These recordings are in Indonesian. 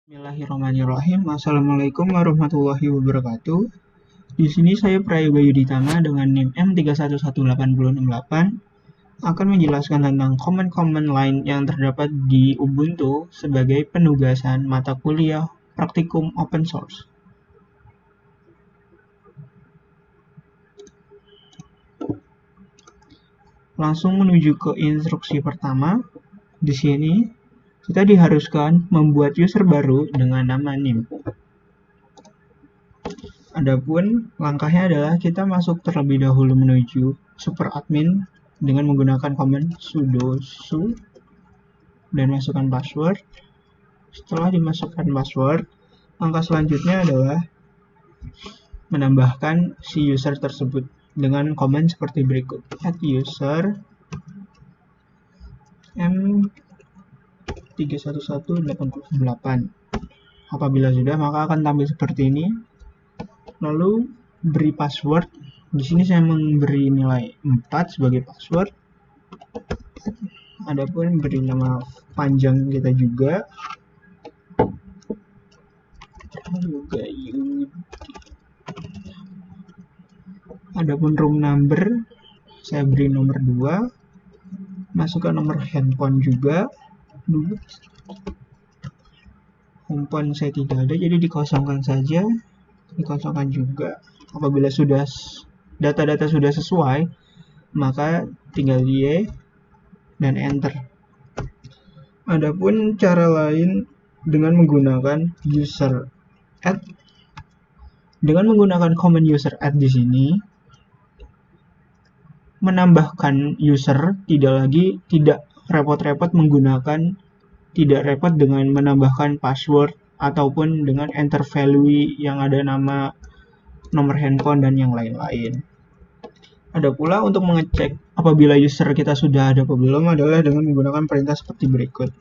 Bismillahirrahmanirrahim. Assalamualaikum warahmatullahi wabarakatuh. Di sini saya Prayoga Yuditama dengan NIM M311868 akan menjelaskan tentang komen-komen lain yang terdapat di Ubuntu sebagai penugasan mata kuliah praktikum open source. Langsung menuju ke instruksi pertama. Di sini kita diharuskan membuat user baru dengan nama NIM. Adapun langkahnya adalah kita masuk terlebih dahulu menuju super admin dengan menggunakan command sudo su dan masukkan password. Setelah dimasukkan password, langkah selanjutnya adalah menambahkan si user tersebut dengan command seperti berikut: @user M311868. Apabila sudah, maka akan tampil seperti ini. Lalu beri password. Di sini saya memberi nilai 4 sebagai password. Adapun beri nama panjang kita juga. Adapun room number saya beri nomor 2. Masukkan nomor handphone juga. Handphone saya tidak ada, jadi dikosongkan saja. Dikosongkan juga. Apabila sudah data-data sudah sesuai, maka tinggal Y dan enter. Adapun cara lain dengan menggunakan user add. Dengan menggunakan command user add di sini, menambahkan user tidak repot-repot dengan menambahkan password ataupun dengan enter value yang ada nama, nomor handphone, dan yang lain-lain. Ada pula untuk mengecek apabila user kita sudah ada atau belum adalah dengan menggunakan perintah seperti berikut.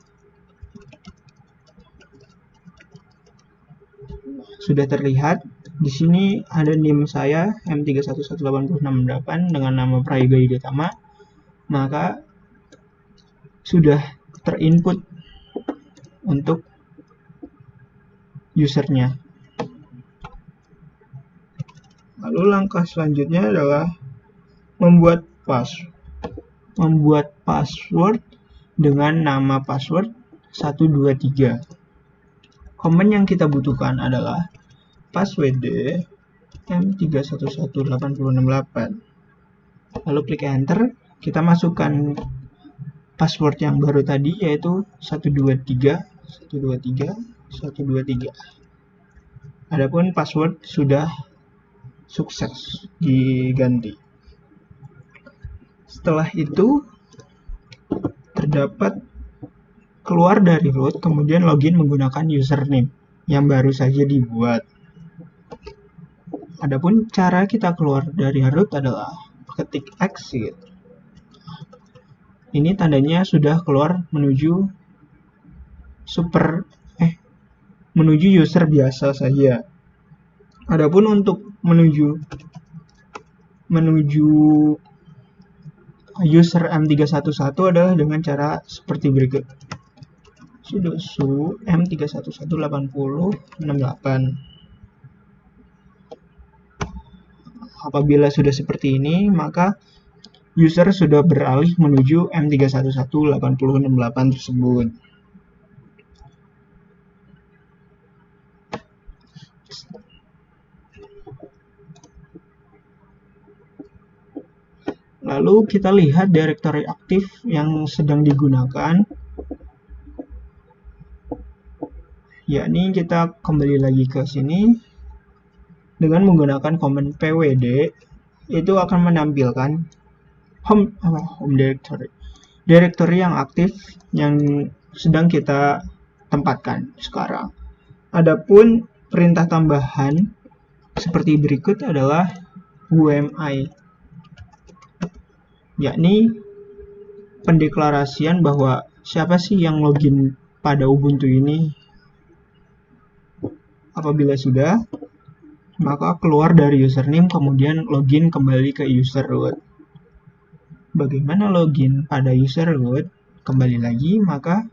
Sudah terlihat di sini ada NIM saya M311868 dengan nama Prayoga Yuditama, maka sudah terinput untuk usernya. Lalu langkah selanjutnya adalah membuat password dengan nama password 123. Komen yang kita butuhkan adalah password M311868. Lalu klik enter, kita masukkan password yang baru tadi, yaitu 123. Adapun password sudah sukses diganti. Setelah itu terdapat keluar dari root, kemudian login menggunakan username yang baru saja dibuat. Adapun cara kita keluar dari root adalah ketik exit. Ini tandanya sudah keluar menuju user biasa saja. Adapun untuk menuju user M311 adalah dengan cara seperti berikut. Sudo su M311868. Apabila sudah seperti ini, maka user sudah beralih menuju M311868 tersebut. Lalu kita lihat direktori aktif yang sedang digunakan, yakni kita kembali lagi ke sini dengan menggunakan command pwd, itu akan menampilkan home directory yang aktif yang sedang kita tempatkan sekarang. Adapun perintah tambahan seperti berikut adalah UMI, yakni pendeklarasian bahwa siapa sih yang login pada Ubuntu ini. Apabila sudah, maka keluar dari username, kemudian login kembali ke user root. Bagaimana login pada user root? Kembali lagi, maka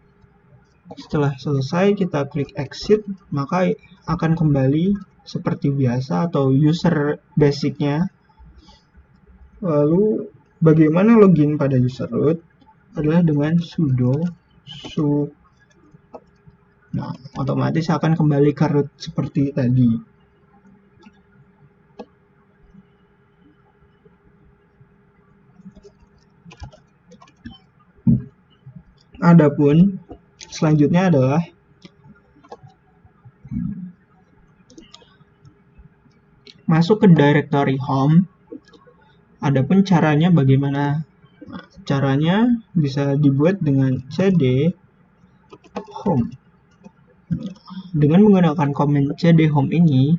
Setelah selesai kita klik exit, maka akan kembali seperti biasa atau user basicnya. Lalu bagaimana login pada user root adalah dengan sudo su. Nah, otomatis akan kembali ke root seperti tadi. Adapun selanjutnya adalah masuk ke directory home. Adapun caranya bagaimana? Nah, caranya bisa dibuat dengan cd home. Dengan menggunakan command cd home ini,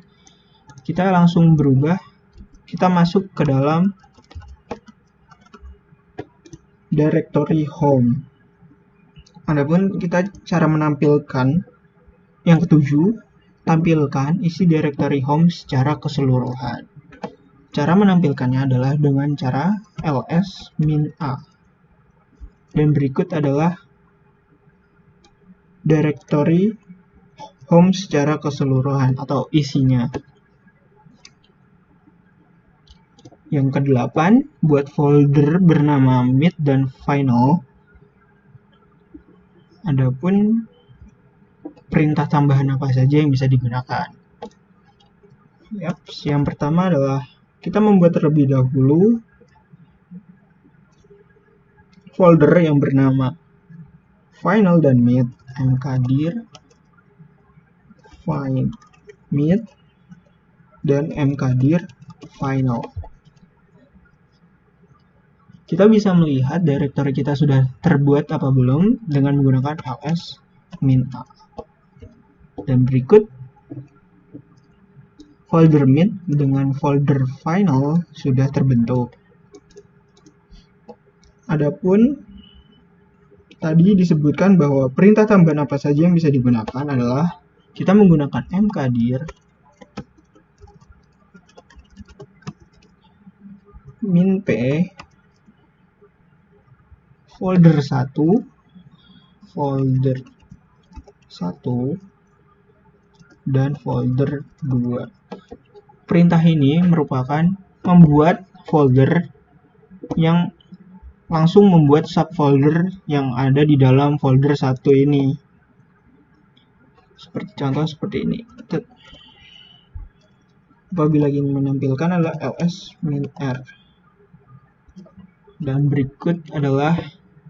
kita langsung berubah, kita masuk ke dalam directory home. Adapun kita cara menampilkan yang ketujuh, tampilkan isi directory home secara keseluruhan. Cara menampilkannya adalah dengan cara ls-a. Dan berikut adalah directory home secara keseluruhan atau isinya. Yang kedelapan, buat folder bernama mid dan final. Adapun perintah tambahan apa saja yang bisa digunakan. Yang pertama adalah kita membuat terlebih dahulu folder yang bernama final dan mid, mkdir find mid dan mkdir final. Kita bisa melihat directory kita sudah terbuat apa belum dengan menggunakan ls-a. Dan berikut folder mid dengan folder final sudah terbentuk. Adapun tadi disebutkan bahwa perintah tambahan apa saja yang bisa digunakan adalah kita menggunakan mkdir min p folder 1 dan folder 2. Perintah ini merupakan membuat folder yang langsung membuat subfolder yang ada di dalam folder 1 ini. Seperti contoh seperti ini. Apabila ingin menampilkan adalah ls-r. Dan berikut adalah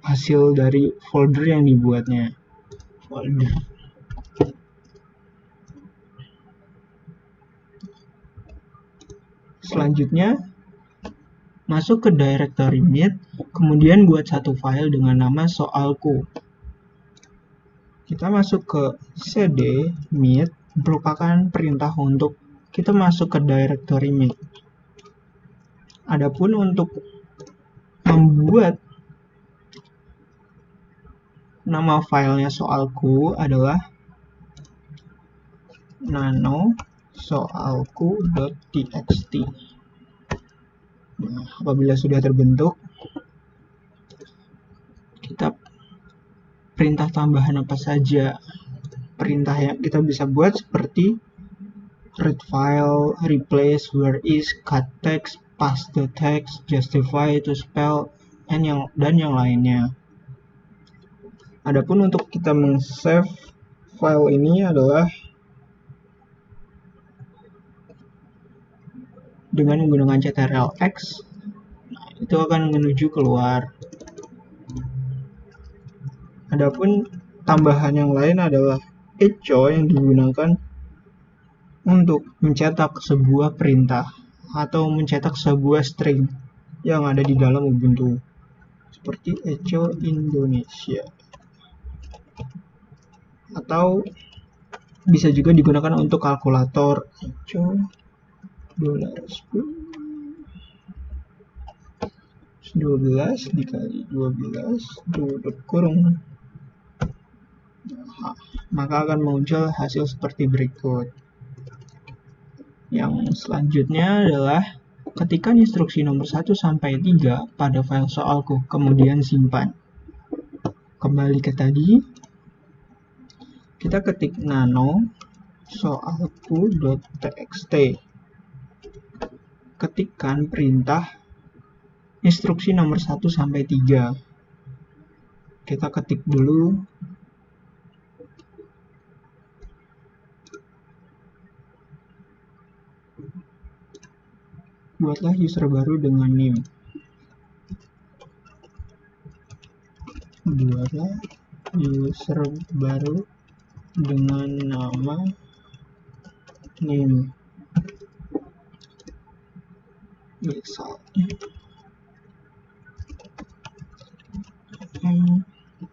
hasil dari folder yang dibuatnya. Folder. Selanjutnya, masuk ke directory mid, kemudian buat satu file dengan nama soalku. Kita masuk ke cd mid, merupakan perintah untuk kita masuk ke directory mid. Adapun untuk membuat nama filenya soalku adalah nano soalku.txt. Nah, apabila sudah terbentuk, kita perintah tambahan apa saja. Perintah yang kita bisa buat seperti read file, replace, where is, cut text, paste text, justify, to spell, dan yang lainnya. Adapun untuk kita men-save file ini adalah dengan menggunakan ctrl-x. Nah, itu akan menuju keluar. Adapun tambahan yang lain adalah echo yang digunakan untuk mencetak sebuah perintah atau mencetak sebuah string yang ada di dalam Ubuntu, seperti echo Indonesia. Atau bisa juga digunakan untuk kalkulator, echo $12 dikali 12 tutup kurung. Maka akan muncul hasil seperti berikut. Yang selanjutnya adalah ketikkan instruksi nomor 1 sampai 3 pada file soalku, kemudian simpan. Kembali ke tadi, kita ketik nano soalku.txt, ketikkan perintah instruksi nomor 1 sampai 3. Kita ketik dulu. Buatlah user baru dengan name. Buatlah user baru dengan nama name. Misalnya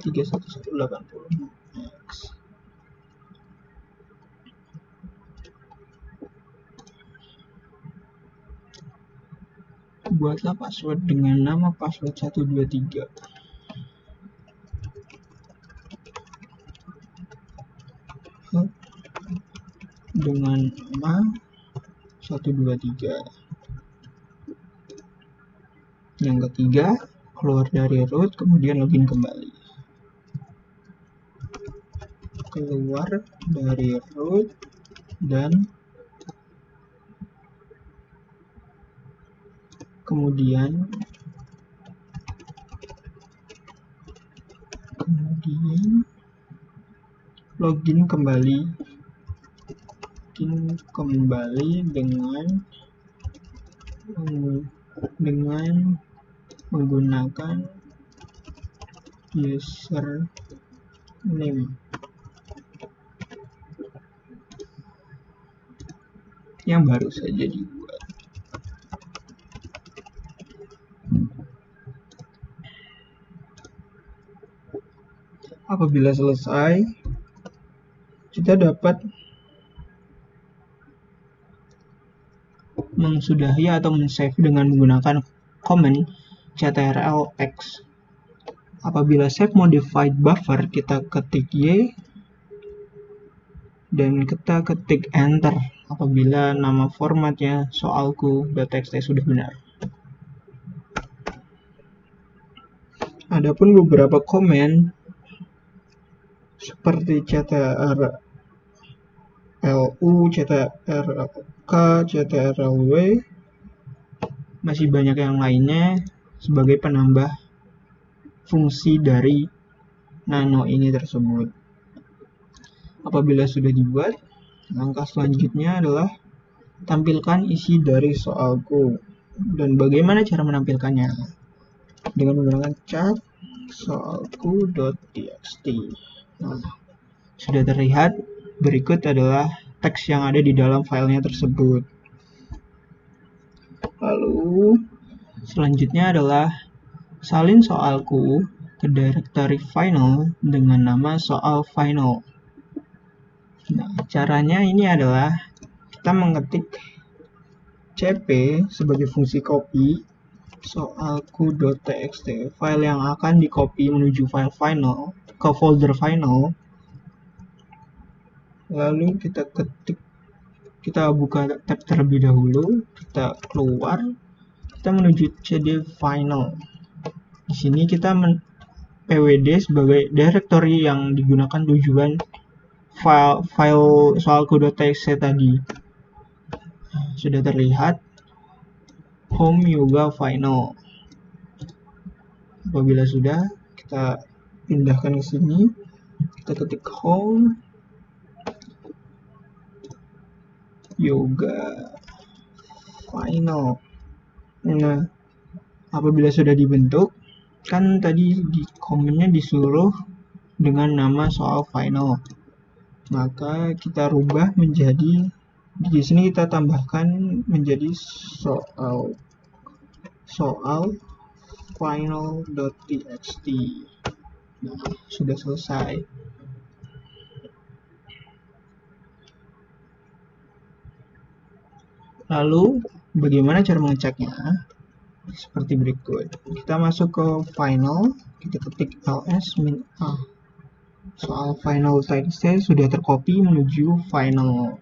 31180X. Buatlah password dengan nama password 123. Dengan nama 123. Yang ketiga, keluar dari root, kemudian login kembali. Keluar dari root dan kemudian login kembali dengan menggunakan username yang baru saja dibuat. Apabila selesai, kita dapat mengsudahi atau men-save dengan menggunakan command ctrl-x. Apabila save modified buffer, kita ketik Y dan kita ketik enter apabila nama formatnya soalku.txt sudah benar. Adapun beberapa komen seperti ctrl-u, ctrl-k, ctrl-w, masih banyak yang lainnya sebagai penambah fungsi dari nano ini tersebut. Apabila sudah dibuat, langkah selanjutnya adalah tampilkan isi dari soalku. Dan bagaimana cara menampilkannya? Dengan menggunakan cat soalku.txt. Nah, sudah terlihat. Berikut adalah teks yang ada di dalam filenya tersebut. Lalu selanjutnya adalah salin soalku ke directory final dengan nama soal final. Nah, caranya ini adalah kita mengetik cp sebagai fungsi copy soalku.txt, file yang akan di copy menuju file final ke folder final. Lalu kita buka tab terlebih dahulu, kita keluar, kita menuju cd final. Di sini kita pwd sebagai directory yang digunakan tujuan file soalku.txt tadi. Sudah terlihat home yoga final. Apabila sudah, kita pindahkan ke sini, kita ketik home yoga final. Nah, apabila sudah dibentuk, kan tadi di komennya disuruh dengan nama soal final, maka kita rubah menjadi, di sini kita tambahkan menjadi soal final.txt. Nah, sudah selesai. Lalu bagaimana cara mengeceknya? Seperti berikut. Kita masuk ke final, kita ketik ls-a. Soal final txt sudah tercopy menuju final.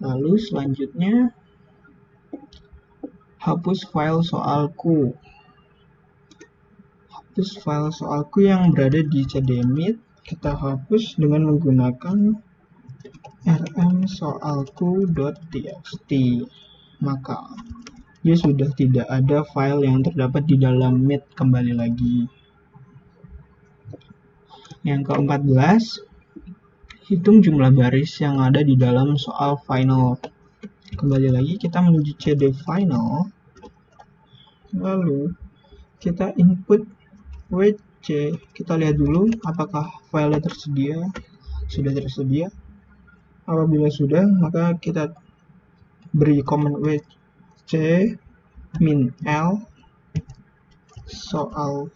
Lalu selanjutnya hapus file soalku. menghapus file soalku yang berada di cdemit. Kita hapus dengan menggunakan rmsoalku.txt. Maka dia sudah tidak ada file yang terdapat di dalam Meet kembali lagi. Yang ke-14, hitung jumlah baris yang ada di dalam soal final. Kembali lagi kita menuju cd final, lalu kita input wc. Kita lihat dulu apakah filenya tersedia. Sudah tersedia. Apabila sudah, maka kita beri command wc min l soal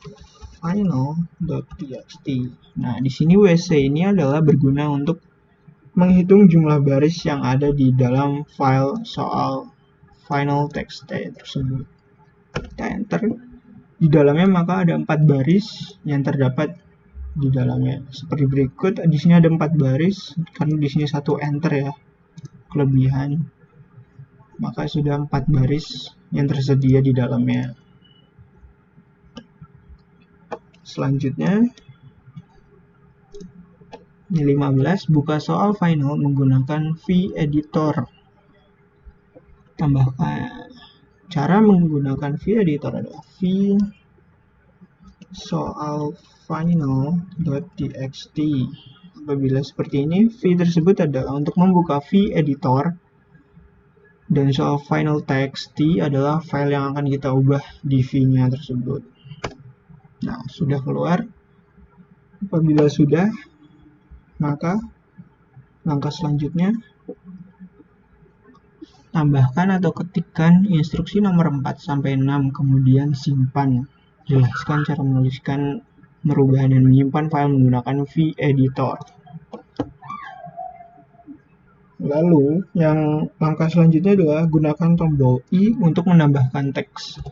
final.txt. Nah, di sini wc ini adalah berguna untuk menghitung jumlah baris yang ada di dalam file soal final.txt tersebut. Kita enter. Di dalamnya maka ada 4 baris yang terdapat di dalamnya. Seperti berikut, di sini ada 4 baris karena di sini 1 enter ya. Kelebihan. Maka sudah 4 baris yang tersedia di dalamnya. Selanjutnya, ini 15, buka soal final menggunakan v-editor. Tambahkan. Cara menggunakan v-editor adalah v soal final.txt. Apabila seperti ini, v tersebut adalah untuk membuka v-editor, dan soal final.txt adalah file yang akan kita ubah di v-nya tersebut. Nah, sudah keluar. Apabila sudah, maka langkah selanjutnya, tambahkan atau ketikkan instruksi nomor 4-6, kemudian simpan. Jelaskan cara menuliskan, merubah, dan menyimpan file menggunakan v-editor. Lalu, yang langkah selanjutnya adalah gunakan tombol I untuk menambahkan teks.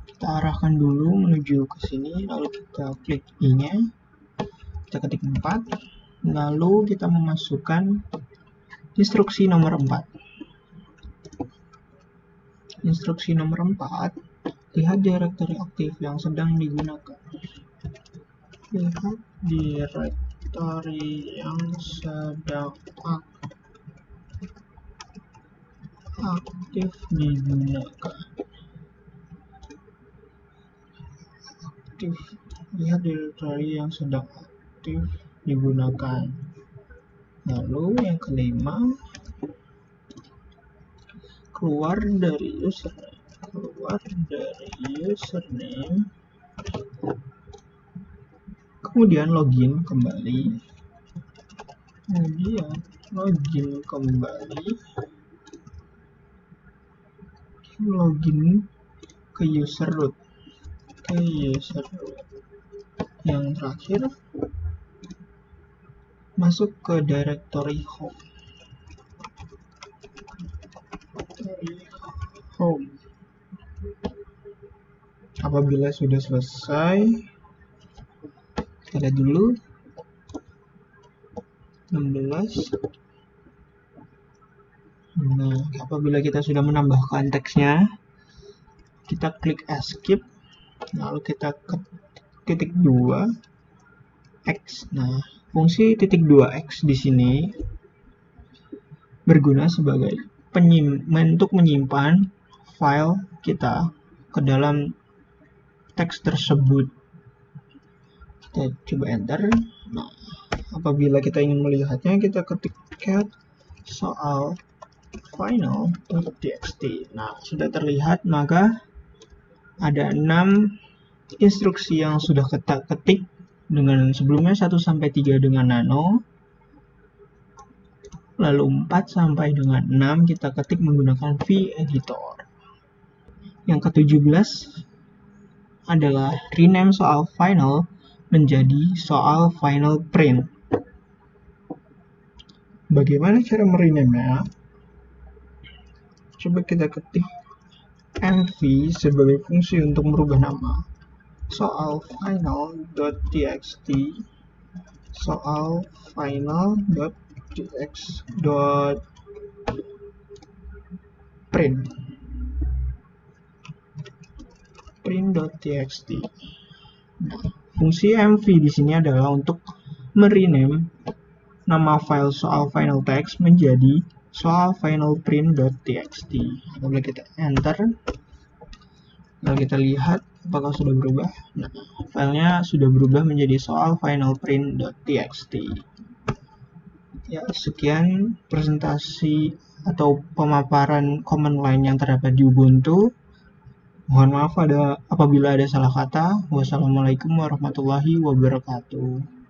Kita arahkan dulu menuju ke sini, lalu kita klik I-nya, kita ketik 4, lalu kita memasukkan instruksi nomor 4. Instruksi nomor 4, lihat direktori aktif yang sedang digunakan. Lihat direktori yang sedang aktif digunakan. Lihat direktori yang sedang aktif digunakan. Lalu yang kelima, keluar dari username, kemudian login kembali, login ke user root. Yang terakhir, masuk ke directory home. Apabila sudah selesai, kita lihat dulu 16. Nah, apabila kita sudah menambahkan teksnya, kita klik escape, lalu kita ke titik 2x. Nah, fungsi titik 2x di sini berguna sebagai untuk menyimpan file kita ke dalam teks tersebut. Kita coba enter. Nah, apabila kita ingin melihatnya, kita ketik cat soal final.txt. Nah, sudah terlihat, maka ada 6 instruksi yang sudah kita ketik dengan sebelumnya 1-3 dengan nano, lalu 4-6 kita ketik menggunakan v-editor. Yang ke-17 adalah rename soal final menjadi soal final print. Bagaimana cara merename-nya? Coba kita ketik nv sebagai fungsi untuk merubah nama. Soal final.txt, soal final.print.txt. Fungsi mv di sini adalah untuk merename nama file soal final text menjadi soal finalprint.txt. Lalu kita enter. Lalu kita lihat apakah sudah berubah. Nah, filenya sudah berubah menjadi soal finalprint.txt. Ya, sekian presentasi atau pemaparan command line yang terdapat di Ubuntu. Mohon maaf apabila ada salah kata. Wassalamualaikum warahmatullahi wabarakatuh.